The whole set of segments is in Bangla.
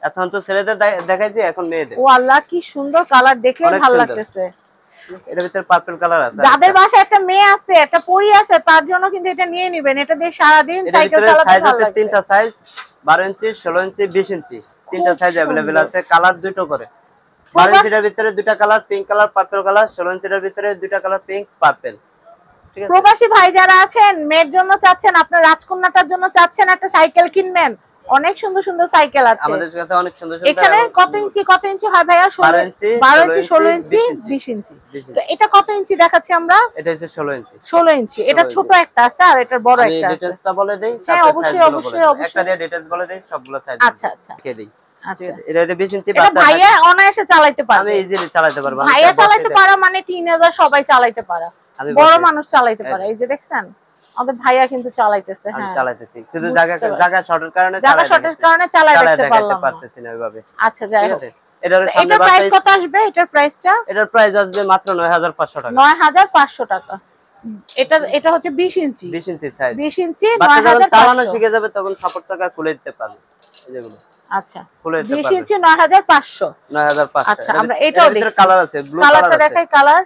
এখন তো ছেলেদের দেখাইছি, এখন মেয়েদের। ও আল্লাহ, কি সুন্দর কালার, দেখলে ভালো লাগতেছে। এর ভিতরে পার্পল কালার আছে। যাদের বাসায় একটা মেয়ে আছে, একটা পরী আছে, তার জন্য কিন্তু এটা নিয়ে নেবেন। এটা দিয়ে সারা দিন সাইকেল চালাতে ভালো লাগবে। তিনটা সাইজ, 12 ইঞ্চি, 16 ইঞ্চি, 20 ইঞ্চি, তিনটা সাইজ अवेलेबल আছে। কালার দুটো করে। 12 ইঞ্চির ভিতরে দুটো colour, pink colour, purple colour. 16 ইঞ্চির ভিতরে দুটো কালার, পিঙ্ক, পার্পল। ঠিক আছে। প্রবাসী ভাই যারা আছেন, মেয়ের জন্য চাচ্ছেন, আপনার রাজকন্যাটার জন্য চাচ্ছেন একটা সাইকেল কিনবেন, অনেক সুন্দর সুন্দর সাইকেল আছে আমাদের কাছে, অনেক সুন্দর সুন্দর। এখানে কত ইঞ্চি হয় ভাইয়া? 12 ইঞ্চি, 16 ইঞ্চি, 20 ইঞ্চি। তো এটা কত ইঞ্চি দেখাচ্ছি আমরা? এটা হচ্ছে 16 ইঞ্চি। 16 ইঞ্চি। এটা ছোট একটা আছে আর এটা বড় একটা আছে। ডিটেইলসটা বলে দেই। হ্যাঁ, অবশ্যই অবশ্যই অবশ্যই। একটা দিয়ে ডিটেইলস বলে দেই, সবগুলো সাইজ। আচ্ছা আচ্ছা, কে দেই। আচ্ছা। এটা 20 ইঞ্চি। এটা ভাইয়া অনায়াসে চালাতে পারবে। আমি ইজিলি চালাতে পারবো। ভাইয়া চালাতে পারা মানে টিনেজার সবাই চালাতে পারে, বড় মানুষ চালাতে পারে। এই যে দেখছেন আমাদের ভাইয়া কিন্তু চালাইতেছে। আমি হ্যাঁ, চালাইতেছি, শুধু জায়গা শর্টের কারণে চালাইতে পারলাম পারতেছি না ওইভাবে। আচ্ছা, যাই হোক। এটার সামনে এটার প্রাইস কত আসবে? এটার প্রাইসটা? এটার প্রাইস আসবে মাত্র 9500 টাকা। 9500 টাকা। এটা হচ্ছে 20 ইঞ্চি। 20 ইঞ্চি সাইজ। 20 ইঞ্চি, বাচ্চা যখন 9500। চালানো শিখে যাবে তখন সাপোর্ট টাকা খুলে দিতে পারবে। এই যেগুলো আচ্ছা, খুলে দিতে 20 পারবে। ইঞ্চি 9500। 9500। আচ্ছা, আমরা এটাও দেখি। কালার আছে, ব্লু কালার আছে। কালারটা দেখাই, কালার।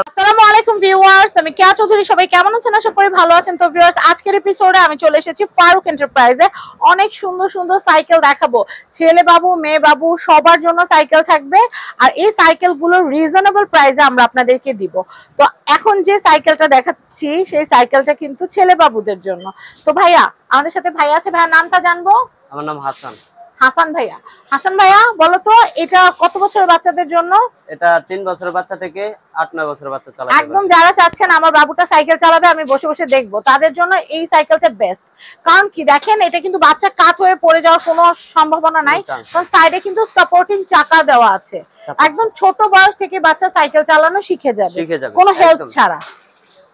আসসালামু আলাইকুম ভিউয়ার্স, আমি কেয়া চৌধুরী। সবাই কেমন আছেন? আশা করি ভালো আছেন। তো ভিউয়ার্স, আজকের এপিসোডে আমি চলে এসেছি ফারুক এন্টারপ্রাইজে। অনেক সুন্দর সুন্দর সাইকেল দেখাবো। ছেলে বাবু, মেয়ে বাবু সবার জন্য সাইকেল থাকবে। আর এই সাইকেলগুলো রিজনেবল প্রাইসে আমরা আপনাদেরকে দিব। তো এখন যে সাইকেলটা দেখাচ্ছি সেই সাইকেলটা কিন্তু ছেলে বাবুদের জন্য। তো ভাইয়া, আমাদের সাথে ভাইয়া আছে, ভাইয়া নামটা জানবো? আমার নাম হাসান। হাসান ভাইয়া। হাসান ভাইয়া, বলো তো এটা কত বছরের বাচ্চাদের জন্য? এটা 3 বছরের বাচ্চা থেকে 8-9 বছরের বাচ্চা চালাতে পারবে। একদম যারা চাচ্ছেন আমার বাবুটা সাইকেল চালাবে, আমি বসে বসে দেখবো, তাদের জন্য এই সাইকেলটা বেস্ট। কারণ কি দেখেন, এটা কিন্তু বাচ্চা কাত হয়ে পড়ে যাওয়ার কোনো সম্ভাবনা নাই, কারণ সাইডে কিন্তু সাপোর্টিং চাকা দেওয়া আছে। একদম ছোট বয়স থেকে বাচ্চা সাইকেল চালানো শিখে যাবে কোনো হেল্প ছাড়া।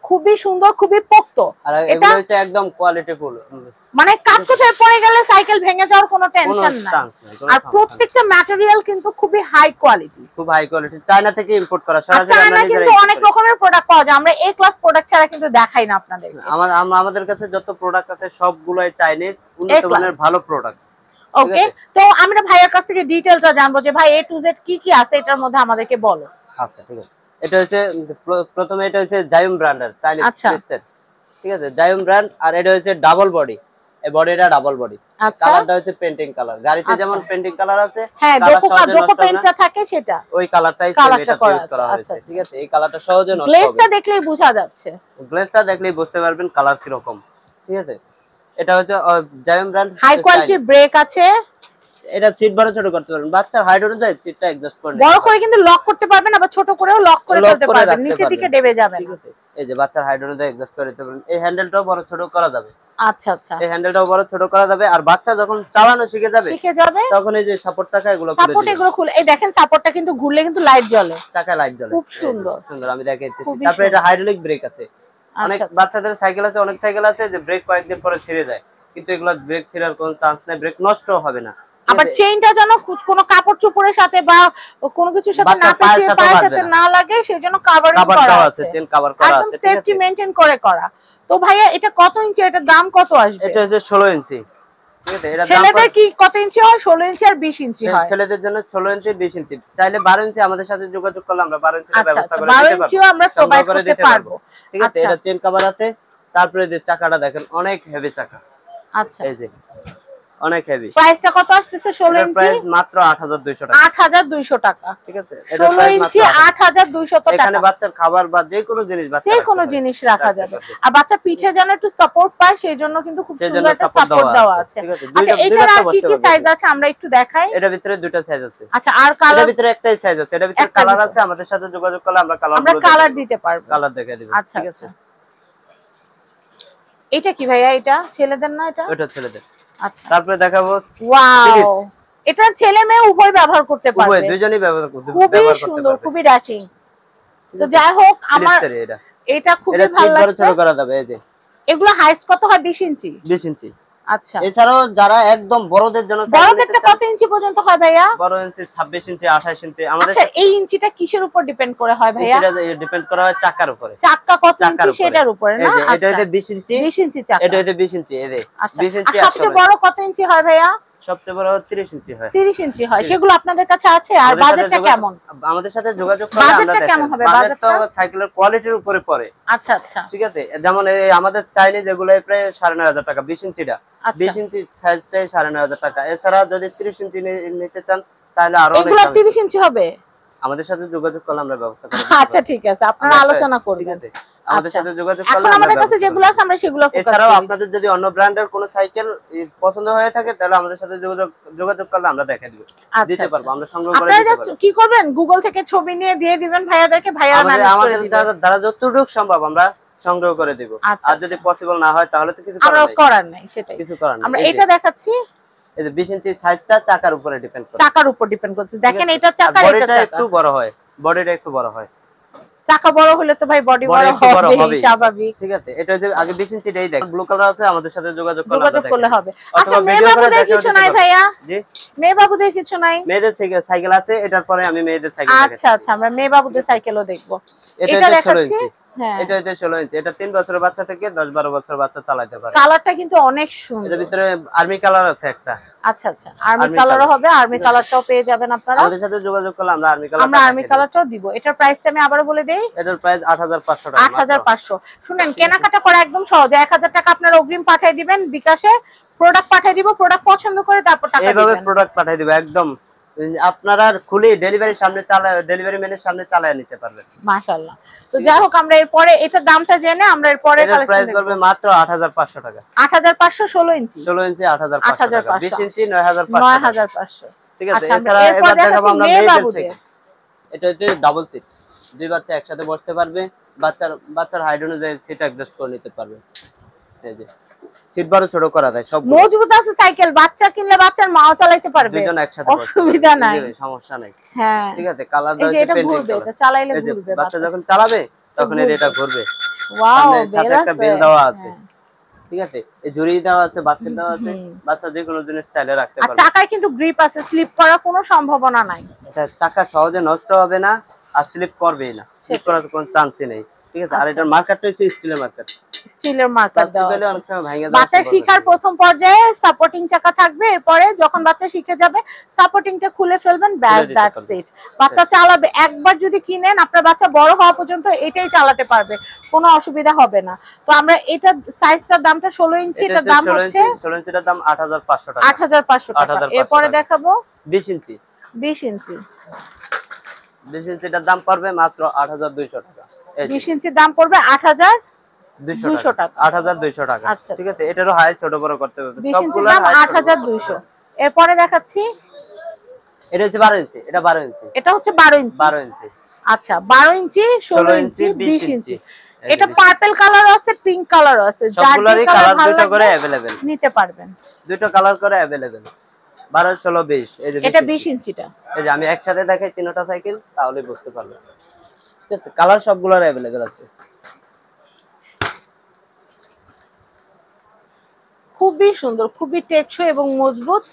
খুবই সুন্দর, খুবই পোক্ত। আর এগুলো হচ্ছে একদম কোয়ালিটি ফুল, মানে কাটকুটে পড়ে গেলে সাইকেল ভেঙে যাওয়ার কোনো টেনশন নাই। আর প্রত্যেকটা ম্যাটেরিয়াল কিন্তু খুবই হাই কোয়ালিটি, খুব হাই কোয়ালিটি। চায়না থেকে ইম্পোর্ট করা, সরাসরি আমরা কিন্তু অনেক রকমের প্রোডাক্ট পাওয়া যায়। আমরা এ ক্লাস প্রোডাক্ট ছাড়া কিন্তু দেখাই না আপনাদের। আমাদের কাছে যত প্রোডাক্ট আছে সবগুলাই চাইনিজ, উন্নত মানের ভালো প্রোডাক্ট। ওকে, তো আমরা ভাইয়ার কাছ থেকে ডিটেইলটা জানবো যে ভাই A to Z কি কি আছে এটার মধ্যে আমাদেরকে বলো। আচ্ছা, ঠিক আছে। এটা হচ্ছে প্রথমে এটা হচ্ছে জায়ুম ব্র্যান্ডের চাইনিজ স্প্লিটসেট। ঠিক আছে, জায়ুম ব্র্যান্ড। আর এটা হচ্ছে ডাবল বডি, এই বডিটা ডাবল বডি। কালারটা হচ্ছে পেইন্টিং কালার। গাড়িতে যেমন পেইন্টিং কালার আছে, হ্যাঁ, ডোকো পেইন্টটা থাকে সেটা, ওই কালারটাই এটা ইউজ করা হয়েছে। ঠিক আছে, এই কালারটা সহজে নষ্ট হবে। গ্লেজটা দেখলেই বোঝা যাচ্ছে, গ্লেজটা দেখলেই বুঝতে পারবেন কালার কি রকম। ঠিক আছে, এটা হচ্ছে জায়ুম ব্র্যান্ড, হাই কোয়ালিটি ব্রেক আছে। এটা সিট বড় ছোট করতে পারবেন, বাচ্চার হাইট অনুযায়ী সিটটা অ্যাডজাস্ট করে বড় করে কিন্তু লক করতে পারবেন, আবার ছোট করেও লক করে ফেলতে পারবেন, নিচের দিকে দেবে যাবে। ঠিক আছে, এই যে বাচ্চার হাইট অনুযায়ী অ্যাডজাস্ট করে দিতে পারবেন। এই হ্যান্ডেলটাও বড় ছোট করা যাবে। আচ্ছা আচ্ছা, এই হ্যান্ডেলটাও বড় ছোট করা যাবে। আর বাচ্চা যখন চালানো শিখে যাবে তখন এই যে সাপোর্ট চাকা এগুলো খুলে এই দেখেন, সাপোর্টটা কিন্তু ঘুরলে কিন্তু লাইট জ্বলে, চাকা লাইট জ্বলে, খুব সুন্দর সুন্দর। আমি দেখাইতেছি। তারপরে এটা হাইড্রোলিক ব্রেক আছে। অনেক বাচ্চাদের সাইকেল আছে, অনেক সাইকেল আছে যে ব্রেক কয়েকদিন পরে ছিঁড়ে যায়, কিন্তু এগুলো ব্রেক ছিঁড়ার কোনো চান্স নাই, ব্রেক নষ্ট হবে না। আবার চেইনটা যেন কোনো কাপড় চোপড়ের সাথে বা কোনো কিছুর সাথে না পেঁচিয়ে পায়ের সাথে না লাগে, সেজন্য কভারিং করা আছে, চেইন কভার করা আছে, একদম সেফটি মেইনটেইন করে করা। তো ভাইয়া এটা কত ইঞ্চি, এটার দাম কত আসবে? এটা হচ্ছে 16 ইঞ্চি। ঠিক আছে, এটা ছেলেদের কি কত ইঞ্চি হয়? 16 ইঞ্চি আর 20 ইঞ্চি হয়। ছেলেদের জন্য 16 ইঞ্চি 20 ইঞ্চি। চাইলে 12 ইঞ্চি আমাদের সাথে যোগাযোগ করলে আমরা 12 ইঞ্চির ব্যবস্থা করে দিতে পারবো। 12 ইঞ্চিও আমরা প্রোভাইড করতে পারবো। ঠিক আছে, এটা চেইন কভার আছে। তারপরে যে চাকাটা দেখেন, অনেক হেভি চাকা। আচ্ছা, এই যে অনেক হেভি। প্রাইসটা কত আসছে? 16 ইঞ্চি প্রাইস মাত্র 8200 টাকা। 8200 টাকা। ঠিক আছে, 16 ইঞ্চি 8200 টাকা। এখানে বাচ্চার খাবার বা যে কোনো জিনিস রাখা যাবে। আর বাচ্চা পিঠে যেন একটু সাপোর্ট পায় সেই জন্য কিন্তু খুব সুন্দর একটা সাপোর্ট দেওয়া আছে। আচ্ছা, এটার আর কি কি সাইজ আছে আমরা একটু দেখাই। এটার ভিতরে দুটো সাইজ আছে। আচ্ছা, আর কালার? এটার ভিতরে একটাই সাইজ আছে। এটার ভিতরে কালার আছে, আমাদের সাথে যোগাযোগ করলে আমরা কালার দিতে পারবো, কালার দেখাই দেব। ঠিক আছে। এটা কি ভাইয়া? এটা ছেলেদের না? এটা ছেলেদের। আচ্ছা, তারপরে দেখাবো। ওয়াও, এটা ছেলে মেয়ে উভয় ব্যবহার করতে পারবে, উভয় দুইজনই ব্যবহার করতে পারবে। খুবই সুন্দর, খুবই ড্যাশিং। তো যাই হোক, আমার এটা খুবই ভালো লাগছে। ছোট করা যাবে। এই যে এগুলো হাইস্ট কত হয়? 20 ইঞ্চি। 20 ইঞ্চি। আচ্ছা, এছাড়াও যারা একদম বড়দের জন্য, বড়দেরটা কত ইঞ্চি পর্যন্ত হয় ভাইয়া? বড় ইঞ্চি 26 ইঞ্চি, 28 ইঞ্চি। আমাদের আচ্ছা, এই ইঞ্চিটা কিসের উপর ডিপেন্ড করে হয় ভাইয়া? এটা ডিপেন্ড করা হয় চাকার উপরে। চাকা কত ইঞ্চি সেটার উপরে না? এটা হচ্ছে 20 ইঞ্চি, 20 ইঞ্চি চাকা। এটা হচ্ছে 20 ইঞ্চি। এই যে 20 ইঞ্চি। আর সবচেয়ে বড় কত ইঞ্চি হয় ভাইয়া? সবচেয়ে বড় 30 ইঞ্চি হয়। 30 ইঞ্চি হয়, সেগুলো আপনাদের কাছে আছে? আর বাজেটটা কেমন? আমাদের সাথে যোগাযোগ করলে আমরা দেখাবো। কেমন হবে বাজেট তো সাইকেলের কোয়ালিটির উপরে পড়ে। আচ্ছা আচ্ছা, ঠিক আছে, যেমন এই আমাদের চাইনিজ এগুলো প্রায় 9500 টাকা 20 ইঞ্চিটা। 20 ইঞ্চি সাইজটাই 9500 টাকা। এছাড়া যদি 30 ইঞ্চি নিতে চান তাহলে আরো অনেক দাম। 30 ইঞ্চি হবে? আমাদের সাথে যোগাযোগ করলে আমরা ব্যবস্থা করব। আচ্ছা ঠিক আছে, আপনারা আলোচনা করবেন। ঠিক আছে, আমাদের সাথে যোগাযোগ করলে এখন আমাদের কাছে যেগুলো আছে আমরা সেগুলো ফোকাস করি। এছাড়াও আপনাদের যদি অন্য ব্র্যান্ডের কোনো সাইকেল পছন্দ হয়ে থাকে তাহলে আমাদের সাথে যোগাযোগ করলে আমরা দেখিয়ে দিব, দিতে পারবো, আমরা সংগ্রহ করে দিতে পারবো। আপনারা কি করবেন, গুগল থেকে ছবি নিয়ে দিয়ে দিবেন ভাইয়াদেরকে, ভাইয়ারা ম্যানেজ করে দিবেন। আমাদের দ্বারা যতটুকু সম্ভব আমরা সংগ্রহ করে দিব। আর যদি পসিবল না হয় তাহলে তো কিছু করার নাই, সেটাই কিছু করার নাই। আমরা এটা দেখাচ্ছি, এই যে 20 ইঞ্চি সাইজটা চাকার উপরে ডিপেন্ড করে, চাকার উপর ডিপেন্ড করছে। দেখেন এটা চাকা, এটা একটু বড় হয়, বডিটা একটু বড় হয়। চাকা বড় হলে তো ভাই বডি বড় হবে, স্বাভাবিক। ঠিক আছে, এটা যে আগে 20 ইঞ্চি দেই দেখ, ব্লু কালার আছে, আমাদের সাথে যোগাযোগ করলে হবে। আচ্ছা, মেয়ে বাবুদের কিছু নাই ভাইয়া? জি, মেয়ে বাবুদের কিছু নাই? মেয়েদের সাইকেল আছে, এটার পরে আমি মেয়েদের সাইকেল দেখাচ্ছি। আচ্ছা আচ্ছা, আমরা মেয়ে বাবুদের সাইকেলও দেখব। এটা 16 ইঞ্চি। হ্যাঁ, এটা 16 ইঞ্চি। এটা 3 বছরের বাচ্চা থেকে 10-12 বছরের বাচ্চা চালাতে পারে। কালারটা কিন্তু অনেক সুন্দর। এর ভিতরে আর্মি কালার আছে একটা। আচ্ছা আচ্ছা, আর্মি কালারও হবে, আর্মি কালারটাও পেয়ে যাবেন আপনারা। আমাদের সাথে যোগাযোগ করলে আমরা আর্মি কালারটাও দিব। এটার প্রাইসটা আমি আবারো বলে দেই। এটার প্রাইস 8500 টাকা। 8500। শুনেন, কেনাকাটা করা একদম সহজ। 1000 টাকা আপনারা অগ্রিম পাঠিয়ে দিবেন বিকাশে, প্রোডাক্ট পাঠিয়ে দিব, প্রোডাক্ট পছন্দ করে তারপর টাকা দিবেন। এইভাবে প্রোডাক্ট পাঠিয়ে দিব একদম, আপনারা খুলে ডেলিভারি ম্যানের সামনে চালায় নিতে পারবেন। মাশাআল্লাহ। তো যাই হোক, আমরা এরপরে এটার দামটা জেনে আমরা এরপরে কালেকশন প্রাইস করবে মাত্র 8500 টাকা। 8500 16 ইঞ্চি। 16 ইঞ্চি 8500 টাকা। 20 ইঞ্চি 9500। ঠিক আছে, এছাড়া এবার দেখাবো আমরা মেয়েদের সাইকেল। এটা হচ্ছে ডাবল সিট, দুই বাচ্চা একসাথে বসতে পারবে, বাচ্চার হাইট অনুযায়ী সিট অ্যাডজাস্ট করে নিতে পারবে। এই যে সিট বড় ছোট করা যায়, সব মজবুত আছে সাইকেল, বাচ্চা কিনলে বাচ্চার মাও চালাতে পারবে, দুজন একসাথে অসুবিধা নাই, সমস্যা নাই। হ্যাঁ, ঠিক আছে, কালারটা হচ্ছে পেন্টিং ঘুরবে, এটা চালাইলে ঘুরবে, বাচ্চা যখন চালাবে তখন এটা ঘুরবে। ওয়াও, সাথে একটা বেল দেওয়া আছে। ঠিক আছে, এই জড়ি দেওয়া আছে, বাস্কেট দেওয়া আছে, বাচ্চা যে কোনো জিনিস স্টাইলে রাখতে পারবে। আর চাকায় কিন্তু গ্রিপ আছে, স্লিপ করার কোনো সম্ভাবনা নাই। এটা চাকা সহজে নষ্ট হবে না আর স্লিপ করবেই না, স্লিপ করার কোনো চান্সই নেই। ঠিক আছে, আর এটার মার্কারটা হচ্ছে স্টিলের মার্কার। স্টিলের মার্কার দেওয়া আছে। অনেক সময় ভেঙে যায়। বাচ্চা শিখার প্রথম পর্যায়ে সাপোর্টিং চাকা থাকবে, এরপরে যখন বাচ্চা শিখে যাবে সাপোর্টিংটা খুলে ফেলবেন, ব্যাস, দ্যাটস ইট। বাচ্চা চালাবে, একবার যদি কিনেন আপনার বাচ্চা বড় হওয়া পর্যন্ত এটাই চালাতে পারবে, কোনো অসুবিধা হবে না। তো আমরা এটা সাইজটার দামটা 16 ইঞ্চি, এটার দাম হচ্ছে 16 ইঞ্চিটার দাম 8500 টাকা। 8500 টাকা। এরপরে দেখাবো 20 ইঞ্চি। 20 ইঞ্চি। 20 ইঞ্চিটার দাম পড়বে মাত্র 8200 টাকা। 20 ইঞ্চির দাম পড়বে 8200 টাকা। 8200 টাকা। ঠিক আছে, এটারও হাইট ছোট বড় করতে হবে, সবগুলোর দাম 8200। এরপরে দেখাচ্ছি, এটা হচ্ছে 12 ইঞ্চি। এটা 12 ইঞ্চি। এটা হচ্ছে 12 ইঞ্চি। 12 ইঞ্চি। আচ্ছা, 12 ইঞ্চি, 16 ইঞ্চি, 20 ইঞ্চি। এটা পার্পল কালার আছে, পিঙ্ক কালার আছে, সবগুলোরই কালার দুটো করে अवेलेबल নিতে পারবেন, দুটো কালার করে अवेलेबल। 12 16 20। এই যে এটা 20 ইঞ্চিটা। এই যে আমি একসাথে দেখাই তিনটা সাইকেল, তাহলে বুঝতে পারবেন। ঠিক আছে, কালার সবগুলোর अवेलेबल আছে। খুবই সুন্দর, খুবই টেকসই এবং মজবুত।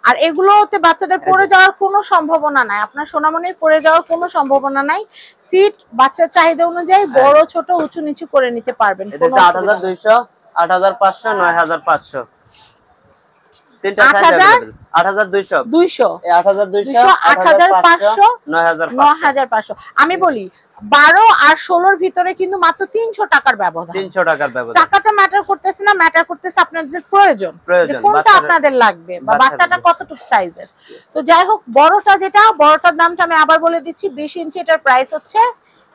আর এগুলোতে বাচ্চাদের পড়ে যাওয়ার কোনো সম্ভাবনা নাই, আপনার সোনামণির পড়ে যাওয়ার কোনো সম্ভাবনা নাই। সিট বাচ্চার চাহিদা অনুযায়ী বড় ছোট উঁচু নিচু করে নিতে পারবেন। এটা 8200, 8500, 9500, তিনটা সাইজ अवेलेबल। 8200, 200, 8200, 8500, 9500। আমি বলি 12 আর 16 ভিতরে কিন্তু মাত্র 300 টাকার ব্যবধান। 300 টাকার ব্যবধান। টাকাটা ম্যাটার করতেছে না, ম্যাটার করতেছে আপনাদের প্রয়োজন, কোনটা আপনাদের লাগবে বা বাচ্চাটা কতটুকু সাইজের। তো যাই হোক, বড়টা যেটা, বড়টার দামটা আমি আবার বলে দিচ্ছি, 20 ইঞ্চি, এটার প্রাইস হচ্ছে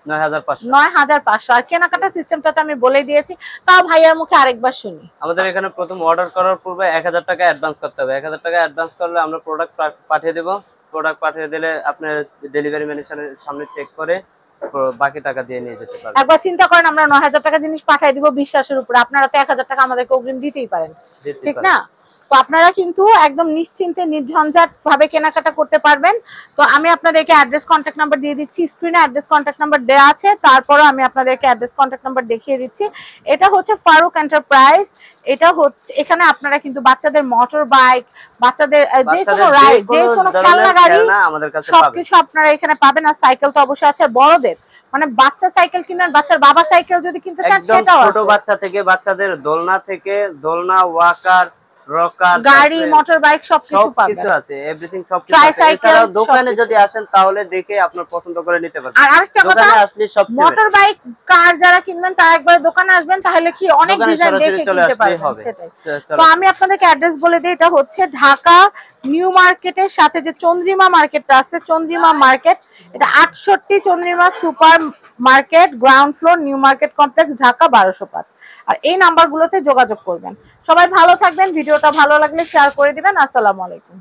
9500। আর কেনাকাটা সিস্টেমটাতে আমি বলে দিয়েছি, তাও ভাইয়ার মুখে আরেকবার শুনি। আমাদের এখানে প্রথম অর্ডার করার পূর্বে 1000 টাকা অ্যাডভান্স করতে হবে। 1000 টাকা অ্যাডভান্স করলে আমরা প্রোডাক্ট পাঠিয়ে দেব। প্রোডাক্ট পাঠিয়ে দিলে আপনার ডেলিভারি ম্যানের সামনে চেক করে বাকি টাকা দিয়ে নিয়ে যেতে পারবেন। একবার চিন্তা করেন, আমরা 9000 টাকা জিনিস পাঠিয়ে দিব বিশ্বাসের উপরে, আপনারা তো 1000 টাকা আমাদেরকে অগ্রিম দিতেই পারেন, ঠিক না? তো আপনারা কিন্তু একদম নিশ্চিন্তে নির্ঝঞ্ঝাট ভাবে কেনাকাটা করতে পারবেন। তো আমি আপনাদেরকে অ্যাড্রেস কন্ট্যাক্ট নাম্বার দিয়ে দিচ্ছি, স্ক্রিনে অ্যাড্রেস কন্ট্যাক্ট নাম্বার দেওয়া আছে, তারপরও আমি আপনাদেরকে অ্যাড্রেস কন্ট্যাক্ট নাম্বার দেখিয়ে দিচ্ছি। এটা হচ্ছে ফারুক এন্টারপ্রাইজ। এটা হচ্ছে, এখানে আপনারা কিন্তু বাচ্চাদের মোটর বাইক, বাচ্চাদের যে কোনো রাইড, যে কোনো খেলনা গাড়ি সবকিছু আপনারা এখানে পাবেন। আর সাইকেল তো অবশ্যই আছে, বড়দের মানে বাচ্চা সাইকেল কিনেন, বাচ্চার বাবা সাইকেল যদি কিনতে চান সেটাও আছে। ছোট বাচ্চা থেকে বাচ্চাদের দোলনা থেকে দোলনা, ওয়াকার, রকার, গাড়ি, মোটর বাইক সবকিছু পাবেন। সবকিছু আছে, এভরিথিং সবকিছু আছে। এছাড়াও দোকানে যদি আসেন তাহলে দেখে আপনার পছন্দ করে নিতে পারবেন। আর আরেকটা কথা, দোকানে আসলে সবচেয়ে মোটর বাইক, কার যারা কিনবেন তারা একবার দোকানে আসবেন, তাহলে কি অনেক ডিজাইন দেখে কিনতে পারবেন। সেটাই। তো আমি আপনাদেরকে অ্যাড্রেস বলে দিই, এটা হচ্ছে ঢাকা নিউ মার্কেটের সাথে যে চন্দ্রিমা মার্কেটটা আছে, চন্দ্রিমা মার্কেট, এটা 68 Chandrima super market, ground floor, new market complex, Dhaka 1205। আর এই নাম্বারগুলোতে যোগাযোগ করবেন। সবাই ভালো থাকবেন, ভিডিওটা ভালো লাগলে শেয়ার করে দিবেন। আসসালামু আলাইকুম।